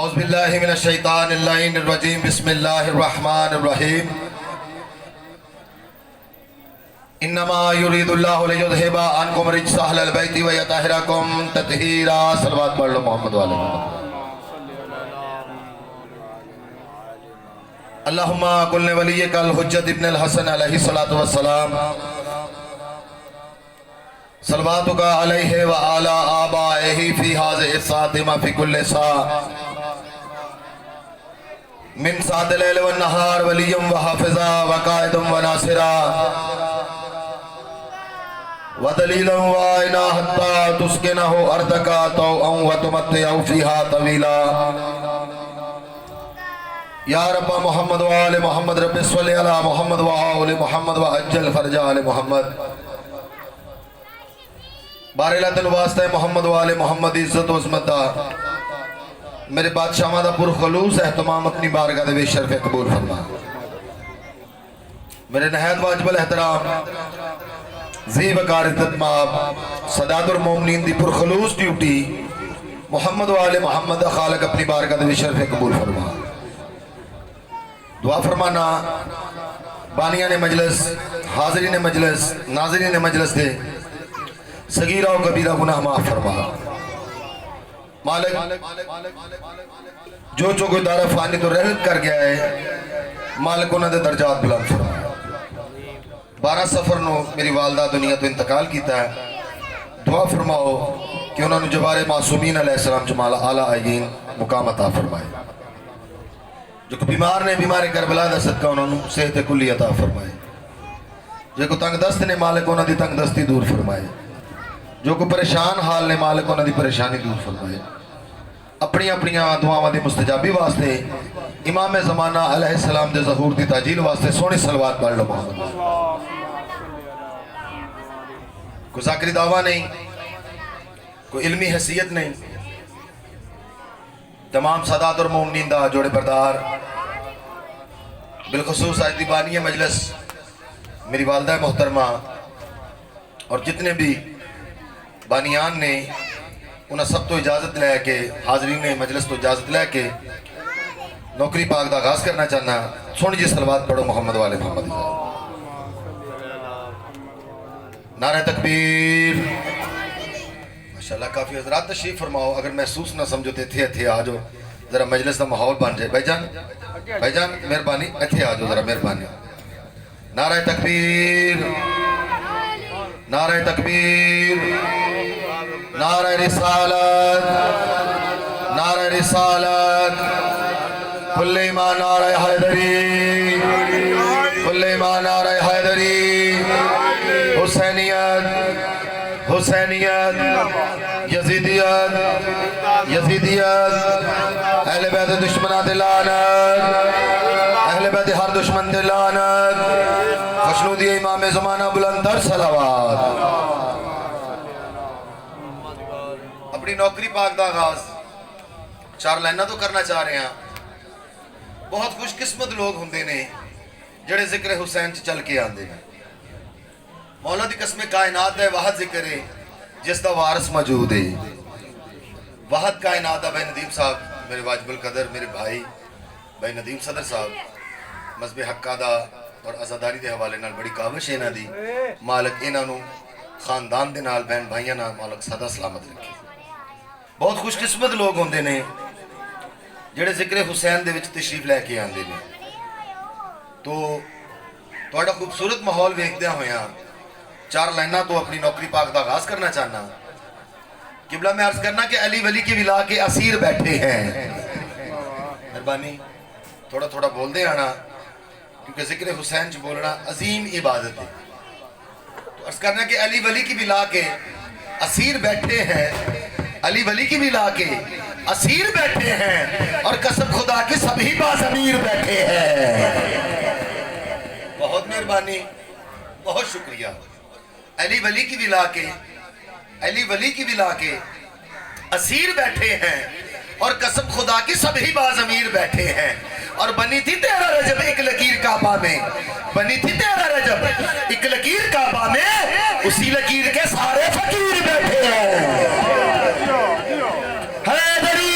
اعوذ باللہ من الشیطان اللعین الرجیم بسم اللہ الرحمن الرحیم انما یرید اللہ لیذہب عنکم رجس اہل البیت ویطہرکم تطہیرا. صلوات پڑھ لو محمد والے محمد. اللہم قل لولیک الحجت ابن الحسن علیہ السلام صلواتک علیہ وعلی آبائہ فی حاضر الساتمہ فی کل سا من سات لیل والنہار ولیم وحافظا وقائدم وناصرا ودلیلا وائنا حتی تسکنہو اردکا توعا وتمتعو فیہا طویلا. یا رب محمد وآل محمد رب صلی علی محمد وآل محمد وعجل فرج آل محمد. بارے لاتن واسطہ محمد وآل محمد عزت و عظمت دا میرے بادشاہ دا پر خلوص احتمام اپنی بارگاہ دے شرف قبول فرما. میرے نہایت واجب الاحترام ذی وقار تدماب صداد المومنین دی پر خلوص ڈیوٹی محمد وآل محمد خالق اپنی بارگاہ دے شرف قبول فرما. دعا فرمانا بانیان مجلس، حاضرین مجلس، ناظرین مجلس دے صغیرہ و کبیرہ گناہ معاف فرما. مالک جو کوئی دارہ فانی تو رحلت کر گیا ہے مالک انہوں نے درجات بلند فرما. 12 سفر نو میری والدہ دنیا تو انتقال کیتا ہے. دعا فرماؤ کہ انہوں نے جبار معصومین علیہ السلام جمال اعلیٰ آئین مقام عطا فرمائے. جو کو بیمار نے بیمار کربلا دا صدقہ انہوں نے صحت کلی عطا فرمائے. جو کو تنگ دست نے مالک انہوں نے تنگ دستی دور فرمائے. جو کو پریشان حال نے مالک انہوں نے پریشانی دور فرمائے. اپنی دعاواں دی مستجابی واسطے امام زمانہ علیہ السلام دے ظہور دی تاجیل واسطے سونی صلوات پڑھ لو محمد. کوئی ذاکری دعویٰ نہیں، کوئی علمی حیثیت نہیں. تمام سادات اور مومنین دا جوڑے بردار، بالخصوص آج دی بانی مجلس میری والدہ محترمہ اور جتنے بھی بانیان نے انہیں سب تو اجازت لے کے حاضرین مجلس تو اجازت لے کے نوکری پاک دا آغاز کرنا چاہنا. سن جی صلوات پڑھو محمد والے محمد. نعرہ تکبیر. ماشاءاللہ کافی حضرات تشریف فرماؤ. اگر محسوس نہ سمجھو تو اتھے آ جاؤ ذرا مجلس دا ماحول بن جائے. بھائی جان مہربانی اتھے آ جاؤ ذرا مہربانی. نعرہ تکبیر، نعرہ تکبیر، نعرہ رسالت، نعرہ رسالت. کل ایمان نعرہ حیدری، کل ایمان نعرہ حیدری. حسینیت، حسینیت، یزیدیت، یزیدیت. اہل بیت دشمنات لعنت، اہل بیت ہر دشمن دے لعنت. خوشنودی امام زمانہ بلند تر صلوات. اپنی نوکری پاک دا آغاز 4 لائنہ تو کرنا چاہ رہے ہیں. بہت خوش قسمت لوگ ہوندے نے جڑے ذکر حسین چل کے آندے نے. مولا دی قسم کائنات ہے واحد ذکر ہے جس دا وارث موجود ہے. واحد کائنات ہے بھائی ندیم صاحب میرے واجب القدر میرے بھائی بھائی ندیم صدر صاحب مذہب حقہ دا اور عزاداری دے حوالے نال بڑی کاوش ہے انہاں دی. مالک انہاں نو خاندان دے نال بہن بھائیاں نال مالک سادہ سلامت رکھے. بہت خوش قسمت لوگ ہوندے نے جڑے ذکر حسین دے وچ تشریف لے کے آندے نے. تو تہاڈا خوبصورت ماحول ویکھدیاں ہویاں 4 لائنہ تو اپنی نوکری پاک دا آغاز کرنا چاہنا. قبلہ میں عرض کرنا کہ علی ولی کی ولا کے اسیر بیٹھے ہیں. مہربانی تھوڑا تھوڑا بول دے آنا کیونکہ ذکر حسین جو بولنا عظیم عبادت ہے. تو عرض کرنا کہ علی ولی کی ولا کے اسیر بیٹھے ہیں، علی ولی کی ولا کے اسیر بیٹھے ہیں اور قسم خدا کے سبھی بازمیر بیٹھے ہیں. بہت مہربانی، بہت شکریہ. علی ولی کی ولا کے، علی ولی کی ولا کے اسیر بیٹھے ہیں اور قسم خدا کی سبھی بازمیر بیٹھے ہیں. اور بنی تھی 13 رجب ایک لکیر کعبہ میں، بنی تھی 13 رجب ایک لکیر کعبہ میں، اسی لکیر کے سارے فقیر بیٹھے ہیں. حیدری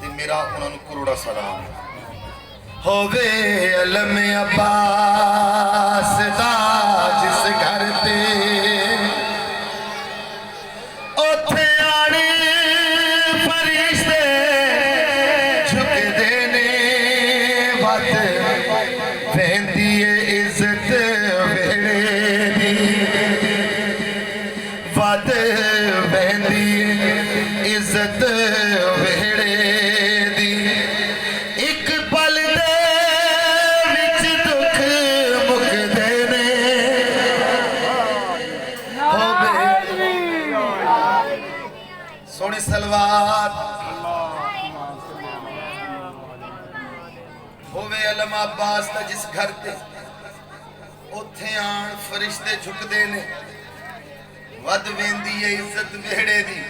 ਤੇ ਮੇਰਾ ਉਹਨਾਂ ਨੂੰ ਕਰੋੜਾ ਸਲਾਮ। ਹੋਵੇ ਅਲਮ ਅਬਾਸ ਦਾ ਜਿਸ ਘਰ ਤੇ ਉੱਥੇ ਆਣੇ ਫਰਿਸ਼ਤੇ ਝੁਕਦੇ ਨੇ, ਵੱਧ ਪੈਂਦੀ ਏ ਇੱਜ਼ਤ ਵੇੜੇ ਦੀ, ਵੱਧ ਪੈਂਦੀ ਏ ਇੱਜ਼ਤ ਵੇੜੇ ਦੀ। ਇੱਕ ਪਲ ਦੇ ਵਿੱਚ ਦੁੱਖ ਮੁੱਕਦੇ ਨੇ। ਹੋਵੇ ਸੋਹਣੀ ਸਲਵਾਤ, ਹੋਵੇ ਅਲਮ ਅਬਾਸ ਦਾ ਜਿਸ ਘਰ ਤੇ ਉੱਥੇ ਆਣ ਫਰਿਸ਼ਤੇ ਝੁਕਦੇ ਨੇ, ਵੱਧ ਵੇਂਦੀ ਏ ਇੱਜ਼ਤ ਵਿਹੜੇ ਦੀ।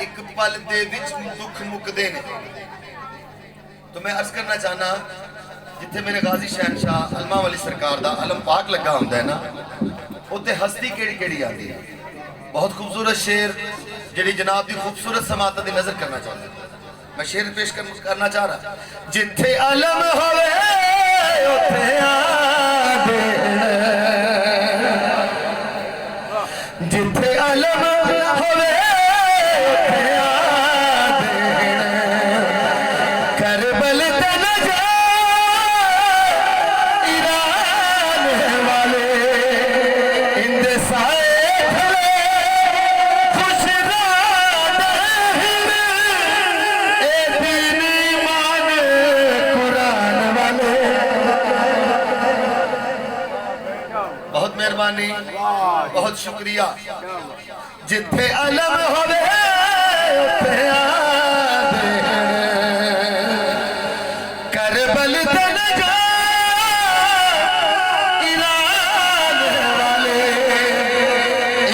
ਇੱਕ ਪਲ ਦੇ ਵਿੱਚ ਦੁੱਖ ਮੁੱਕਦੇ ਨੇ। تو میں عرض کرنا چاہنا جتھے میرے غازی شہنشاہ علمہ والی سرکار دا علم پاک لگا ہوندہ ہے نا، اتنے ہستی کیڑی کیڑی آتی ہے۔ بہت خوبصورت شعر جڑی جناب دی خوبصورت سماعت دی نظر کرنا چاہتا ہوں۔ میں شعر پیش کرنا چاہ رہا جتھے علم ہوئے اتھے آدھے، جتھے علم ہوئے بہت شکریہ۔ جتھے علم ہوئے اتھے آدھے، کربل تے نجا ایران والے،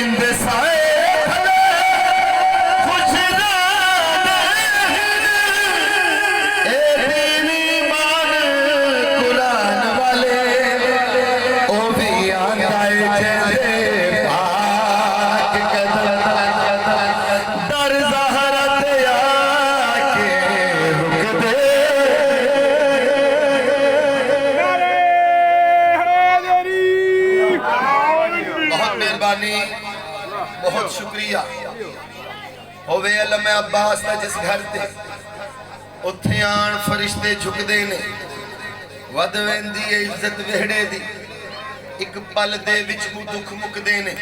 اندے سائے کھلے خوش رادے، اے دین ایمان قرآن والے، او بھی آندائے جیسے بہت شکریہ۔ ہووے علم عباس دا جس گھر تے اتھے آن فرشتے جھکدے نے، ود ویندی ہے عزت وہڑے دی، ایک پل دے وچ دکھ مکدے نے۔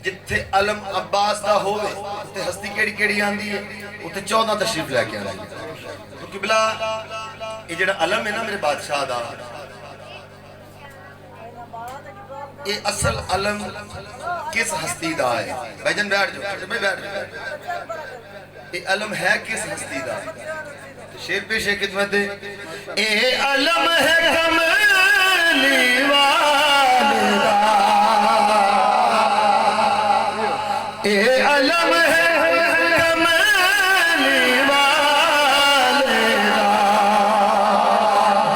جتھے علم عباس دا ہووے اتھے ہستی کیڑی کیڑی آندی ہے، اتھے 14 تشریف لے کے آندی ہے۔ تو قبلہ یہ جڑا علم ہے نا میرے بادشاہ دا، یہ اصل علم کس ہستی دا ہے؟ بھائی جان بیٹھ جو، بھائی بیٹھ جو۔ یہ علم ہے کس ہستی دا؟ شیر پیش ہے خدمت دے۔ اے علم ہے کملی والدہ، اے علم ہے کملی والدہ،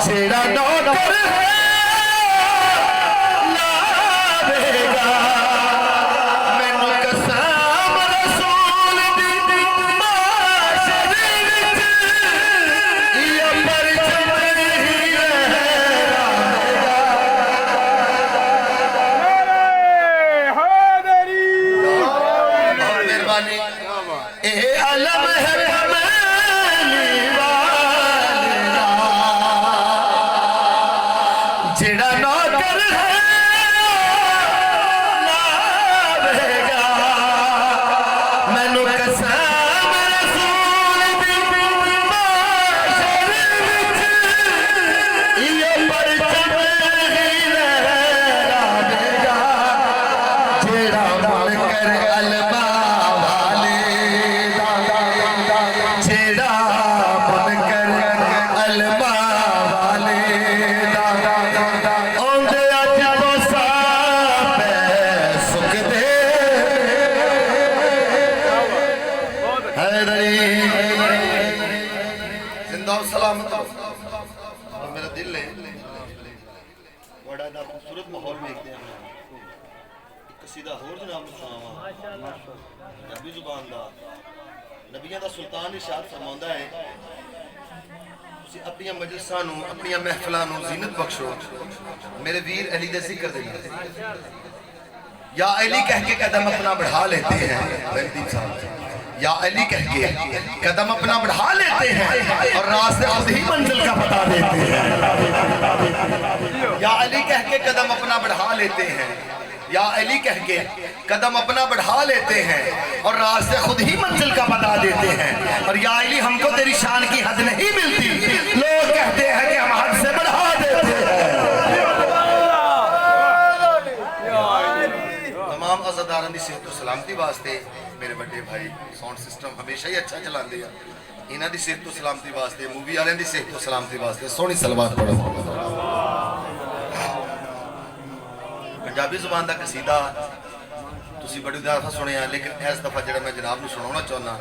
جیڑا نوکر ہے قصیدہ ہور جناب سناواں پنجابی زبان دا نبیوں دا سلطان ارشاد فرماؤندا ہے تسی اپنی مجلساں نو اپنی محفلاں نو زینت بخشو میرے ویر علی دے ذکر دے لئے یا علی کہہ کے قدم اپنا بڑھا لیتے ہیں یا علی کہہ کے قدم اپنا بڑھا لیتے ہیں اور راستے خود ہی منزل کا بتا دیتے ہیں یا علی کہہ کے قدم اپنا بڑھا لیتے ہیں یا علی کہہ کے قدم اپنا بڑھا لیتے ہیں اور راستے خود ہی منزل کا بتا دیتے ہیں اور یا علی ہم کو تیری شان کی حد نہیں ملتی لوگ کہتے ہیں کہ ہم حد سے بڑھا دیتے ہیں تمام عزاداران دی صحت و سلامتی واسطے میرے بڑے بھائی ساؤنڈ سسٹم ہمیشہ ہی اچھا چلا دیا انہاں دی صحت و سلامتی واسطے مووی والے دی صحت و سلامتی واسطے سونی صلوات پڑھو پنجابی زبان دا قصیدہ تسی بڑی دفعہ سنے ہیں لیکن اس دفعہ جڑا میں جناب نو سنانا چاہنا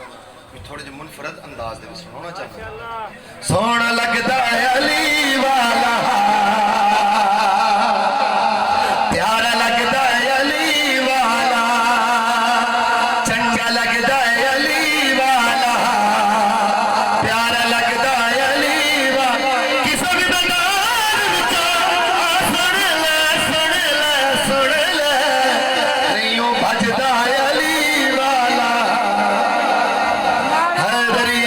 تھوڑے جو منفرد انداز دے سنانا چاہنا سونا لگدا ہے علی والا پیارا لگدا ہے علی والا چنگا لگدا ہے علی والا پیارا لگدا ہے علی والا کسے بھی دنار وچ سن لے نہیں بھجدا ہے علی والا حیدری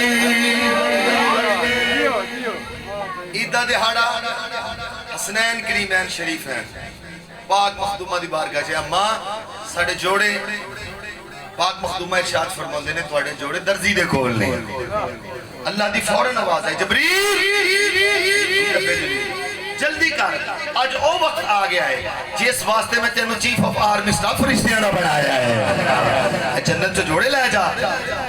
عیدہ دہاڑا حسنین کریمین شریف ہیں پاک مخدومہ دی بارگاہ جے اماں ساڑے جوڑے پاک مخدومہ ارشاد فرماندے نے تواڈے جوڑے درزی دے کول نے اللہ دی فوراً آواز ہے جبریل جلدی کر آج او وقت آ گیا ہے جس واسطے میں تینوں چیف آف آرمی سٹاف فرشتیاں بنایا ہے جنت جو جوڑے لے جا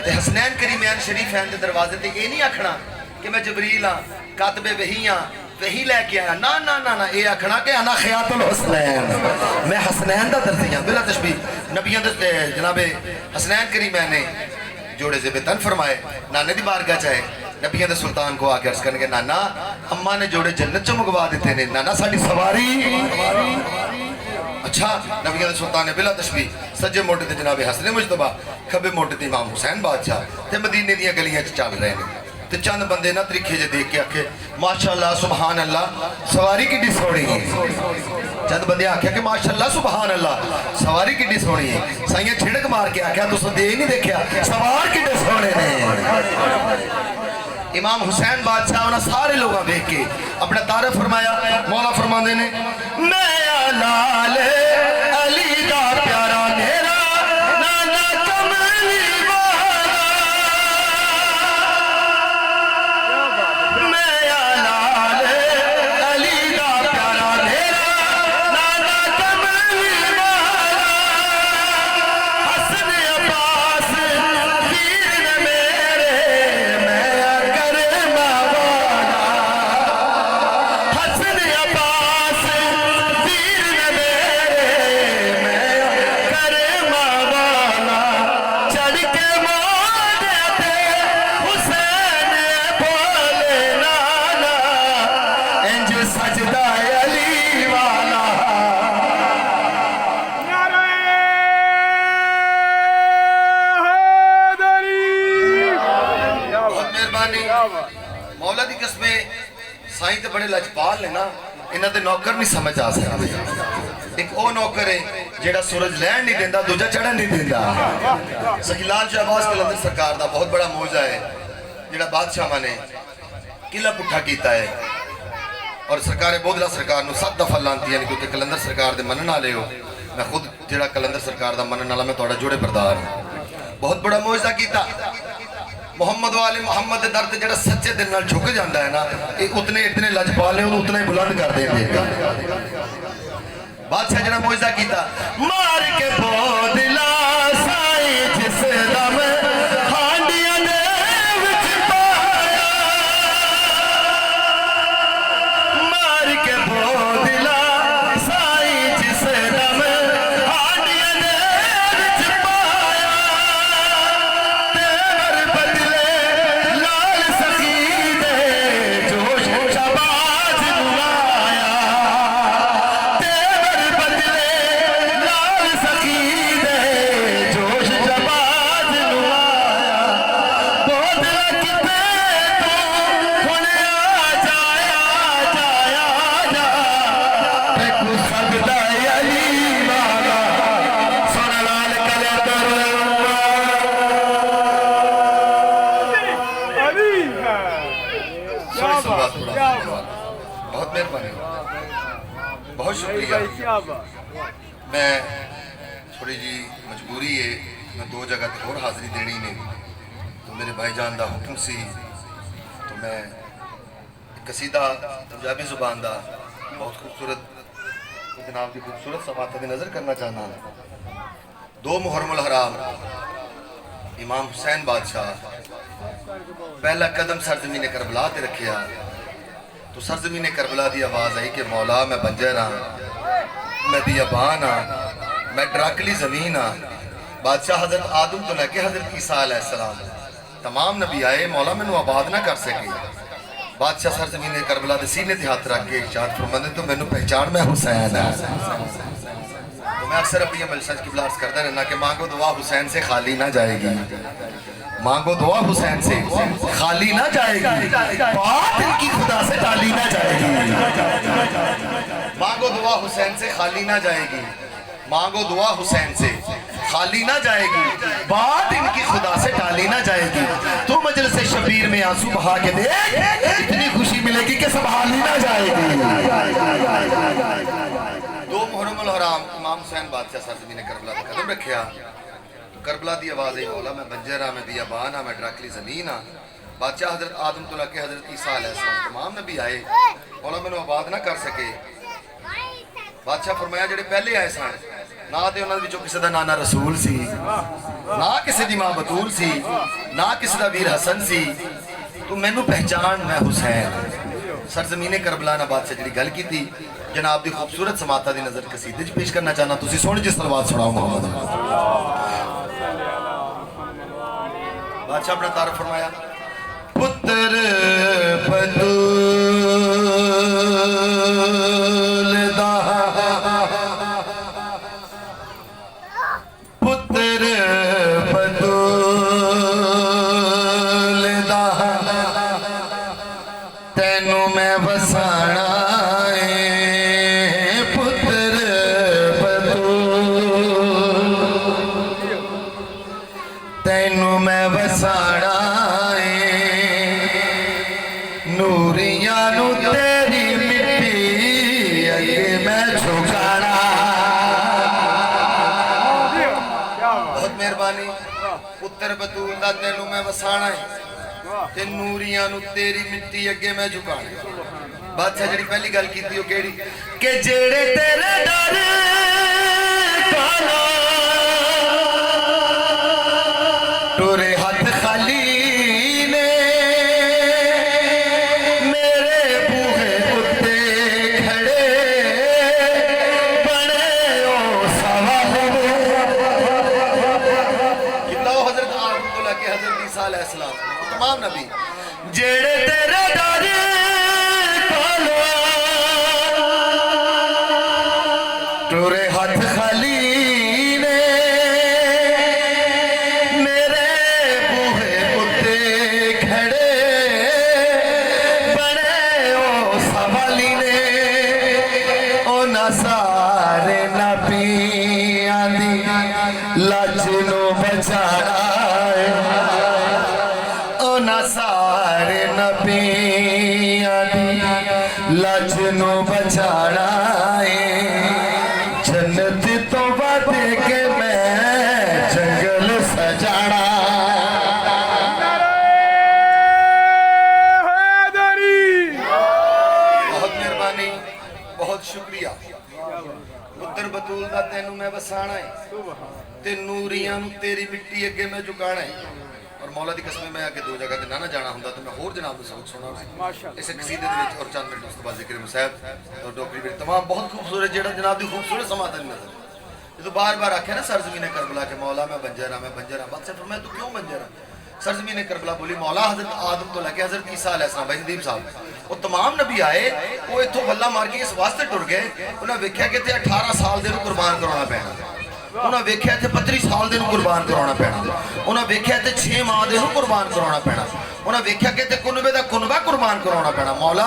تے حسنین کریمین شریف ہیں دے دروازے تے یہ نہیں آکھنا کہ میں جبریل ہاں کاتب وحی ہاں وہی لے کے آیا نا نا نا نا اے آکھنا کہ انا خیاط الحسنین میں حسنین دا درزی ہاں بلا تشبیہ نبیوں دے جناب حسنین کریمین نے جوڑے زیب تن فرمائے نانے دی بارگاہ چاہے نبیوں دے سلطان کو آکے عرض کرنے کے نانا اماں نے جوڑے جنت چو مگوا دیتے نے نانا ساڑی سواری اچھا نبیوں دے سلطان نے بلا تشبیہ سجے موٹے تے جناب حسن مجتبہ کھبے موٹے تے امام حسین بادشاہ تے مدینے دیاں گلیاں چل رہے ہیں تے چند بندے نہ طریقے جے دیکھ کے آکھے ماشاءاللہ سبحان اللہ سواری کی ڈی سوڑی ہے چند بندے آکھے کہ ماشاءاللہ سبحان اللہ سواری کی ڈی سوڑی ہے سائیاں چھڑک مار کے آکھے تو سن دے ہی نہیں دیکھیا سوار کی ڈی سوڑے نے امام حسین بادشاہ انہاں سارے لوگاں دیکھ کے اپنا تعارف فرمایا مولا فرماندے نے میں لال علی دا پیارا میرا نانا کملی والا میں لال علی دا پیارا میرا نانا کملی والا حسن عباس ویر میرے میں کرم والا حسن عباس ویر میرے میں کرم والا چڑھ کے موڑے تے حسین بولے نانا انج سجدہ علی والا بہت مہربانی مولا دی قسمیں سائیں تے بڑے لجپال نے نا انہاں دے نوکر نہیں سمجھ آ سکتے ایک او نوکر ہے جیڑا سورج لین نہیں دیندا دوجا چڑھن نہیں دیندا سخیلال شہباز قلندر سرکار دا بہت بڑا موجزہ ہے جیڑا بادشاہ نے قلعہ پٹھا کیتا ہے اور سرکار بودلا سرکار نو 7 دفعہ لانتی یعنی کیونکہ قلندر سرکار دے منن والے ہو میں خود جیڑا قلندر سرکار دا منن والا میں تہاڈا جوڑے بردار ہوں بہت بڑا موجزہ کیتا محمد والے محمد دے در تے جڑا سچے دل نال جھک جاندا ہے نا اے اتنے لجپال ہیں اتنا ہی بلند کر دیں گے بادشاہ جڑا معجزہ کیتا مار کے بودلا سائی جس دم ہانڈیاں دے وچ پایا مار کے بودلا سائی جس دم ہانڈیاں دے وچ پایا تیور بدلے لال سخی دے جوش شباز بلایا تیور بدلے لال سخی دے بہت شکریہ. میں تھوڑی جی مجبوری ہے میں 2 جگہ تے اور حاضری دینی نے تو میرے بھائی جان دا حکم سی تو میں قصیدہ پنجابی زبان دا بہت خوبصورت جناب دی خوبصورت سماعت دی نظر کرنا چاہنا. 2 محرم الحرام امام حسین بادشاہ پہلا قدم سرزمین کربلا تے رکھیا تو سرزمین کربلا دی آواز آئی کہ مولا میں بنجر ہاں میں بیابان ہاں میں ڈراکلی زمین ہاں. بادشاہ حضرت آدم تو لے کے حضرت عیسیٰ علیہ السلام تمام نبی آئے مولا میں نو آباد نہ کر سکے. بادشاہ سرزمین کربلا دے سینے تے ہاتھ رکھ کے ارشاد فرماندے تو مینوں پہچان میں حسین ہے. تو میں اکثر اپنی عمل سچ کی بلاس کرتا رہنا کہ مانگو دعا حسین سے خالی نہ جائے گی. مانگو دعا حسین سے خالی نہ جائے گی. بات ان کی خدا سے ٹالی نہ جائے گی. مانگو دعا حسین سے خالی نہ جائے گی. مانگو دعا حسین سے خالی نہ جائے گی. بات ان کی خدا سے ٹالی نہ جائے گی. تو مجلس شبیر میں آنسو بہا کے دیکھ اتنی خوشی ملے گی کہ سنبھالی نہ جائے گی. 2 محرم الحرام امام حسین بادشاہ سرزمین کربلا کا قدم رکھیا. کربلا دی آواز ہے مولا میں بنجر ہاں میں بیابان ہاں میں ڈراکلی زمین ہاں. بادشاہ حضرت آدم تو لے کے حضرت عیسیٰ علیہ السلام تمام نبی آئے مولا میں نو آباد نہ کر سکے. بادشاہ فرمایا جڑے پہلے آئے سن نہ تے انہاں وچوں کسی دا نانا رسول سی نہ کسی دی ماں بطول سی نہ کسی دا ویر حسن سی. تو مینوں پہچان میں حسین. سرزمین کربلا نہ بادشاہ جڑی گل کیتی جناب دی خوبصورت سماعت دی نظر قصیدے وچ پیش کرنا چاہنا. تسی سن جی صلوات سناؤ محمد. بادشاہ اپنا تعارف فرمایا پتر بدول دا پتر بدول دا تینوں میں وسانا پتر بدول تینوں میں وسانا نوریاں نو تیری مٹی اگے میں جھکانا. بہت مہربانی. پتر بطول دا تینوں میں وسانا ہے تے نوریاں نو تیری مٹی اگے میں جھکانا. بادشاہ جڑی پہلی گل کیتی او کیڑی کہ جڑے تیرے ڈر کالا ٹورے ہاتھ خالی نے میرے بوہے اتے کھڑے بڑے او سوال کتنا حضرت آدم تو لے کے حضرت عیسیٰ علیہ السلام تمام نبی جڑے تیرے ڈر کالا ٹورے ہاتھ خالی نے میرے بوہے اتے کھڑے بڑے او سوالی نے او نہ سارے نبیاں دی لاج نو بچانا او نہ سارے نبیاں دی لاج نو بچانا جنت تو بات کے میں جنگل سجانا. بہت مہربانی بہت شکریہ. پتر بطول دا تینوں میں وسانا ہے تے نوریاں نو تیری مٹی اگے میں جھکانا ہے. اور مولا دی قسم میں آگے 2 جگہ تے نہ جانا ہوندا تو میں ہور جناب دے سبق سنا سی اس قصیدے دے وچ اور چند منٹ اس کے بعد ذکر مصاحب اور ڈوکری وچ تمام بہت خوبصورت جڑا جناب دی خوبصورت سماعت نظر تو بار بار آکھیا نا سرزمین کربلا کے مولا میں بنجر ہاں میں بنجر ہاں. بادشاہ فرمایا تو کیوں بنجر ہاں؟ سرزمین کربلا بولی مولا حضرت آدم تو لے کے حضرت عیسیٰ علیہ السلام بھائی ندیم صاحب وہ تمام نبی آئے وہ اتھوں بلا مار کے اس واسطے ٹر گئے انہیں ویکھیا کہ 18 سال دے نوں قربان کرانا پینا ਉਹਨਾਂ ਵੇਖਿਆ ਤੇ 25 ਸਾਲ ਦੇ ਨੂੰ ਕੁਰਬਾਨ ਕਰਾਉਣਾ ਪੈਣਾ, ਉਹਨਾਂ ਵੇਖਿਆ ਤੇ 6 ਮਾਹ ਦੇ ਨੂੰ ਕੁਰਬਾਨ ਕਰਾਉਣਾ ਪੈਣਾ, ਉਹਨਾਂ ਵੇਖਿਆ ਕਿ ਤੇ ਕੁਨਬੇ ਦਾ ਕੁਨਬਾ ਕੁਰਬਾਨ ਕਰਾਉਣਾ ਪੈਣਾ। ਮੌਲਾ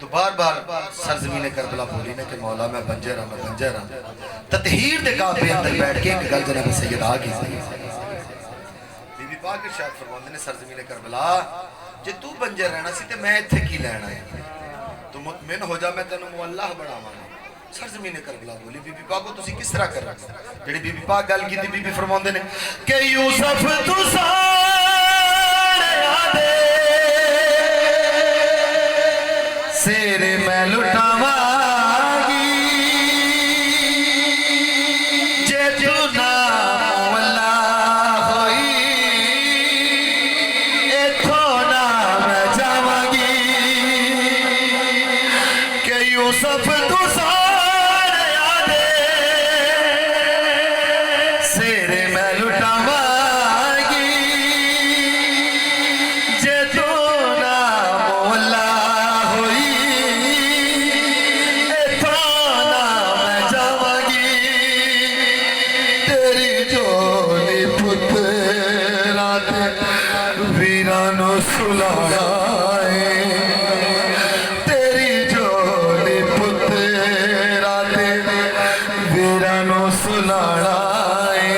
تو بار بار سرزمین کربلا بولی نے کہ مولا میں بنجر ہاں، میں بنجر ہاں. تطہیر دے کعبے اندر بیٹھ کے ایک گل جناب سیدہ کی بی بی پاک ارشاد فرماندے نے سرزمین کربلا جے تو بنجر رہنا سی تے میں ایتھے کی لینا ہے تو مطمئن ہو جا میں تینوں مولہ بناواں. سرزمین کربلا بولی بی بی پاک کو تسی کس طرح کر رہا جڑی بی بی پاک گل کیتی بی بی فرماندے نے کہ یوسف تو سارے آدے سیرے میں لٹاواں گی جے تو نہ مولا ہوئی ایتھوں نہ میں جاواں گی کہ یوسف تو سارے آدے سیرے میں لٹاواں گی جے تو نہ مولا ہوئی ایتھوں نہ میں جاواں گی تیری جولی پتراں تے ویراں نوں سلاڑائے تیری جولی پتراں تے ویراں نوں سلاڑائے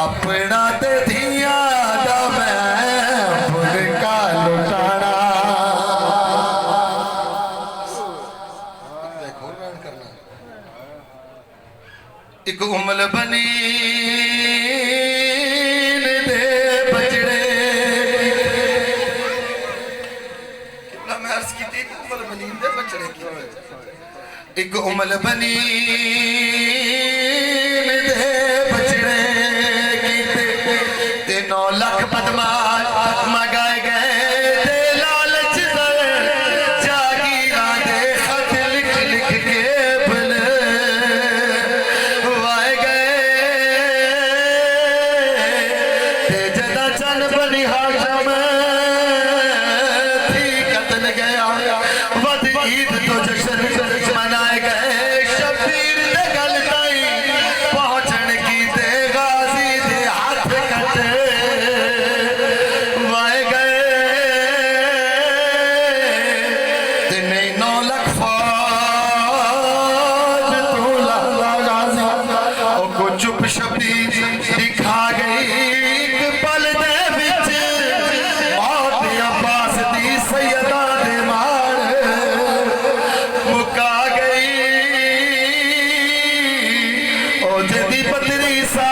اپنا تے دھیاں دا میں بھلکا لٹانا. ایک امل بنی دے بچڑے کتنا میں عرض کی تھی ایک امل بنی دے بچڑے کی ایک امل بنی دے بچڑے کی تے 9 لاکھ بدماش مگائے گئے تے لالچ در جاگیراں دے خط لکھ لکھ کے بلے وائے گئے تے جدا چن بنی ہاشم تھی قتل گیا ود عید تو جشن منائے گئے شبیر دے گل تائیں پہنچن کی تے غازی دے ہاتھ کٹے وائے گئے تے نہیں 9 لاکھ فوج تو لالا غازی او کو چپ شبیر دکھا گئی ایک پل دے وچ موت عباس دی سیدہ دے مار مکا گئی او جدی پتری سا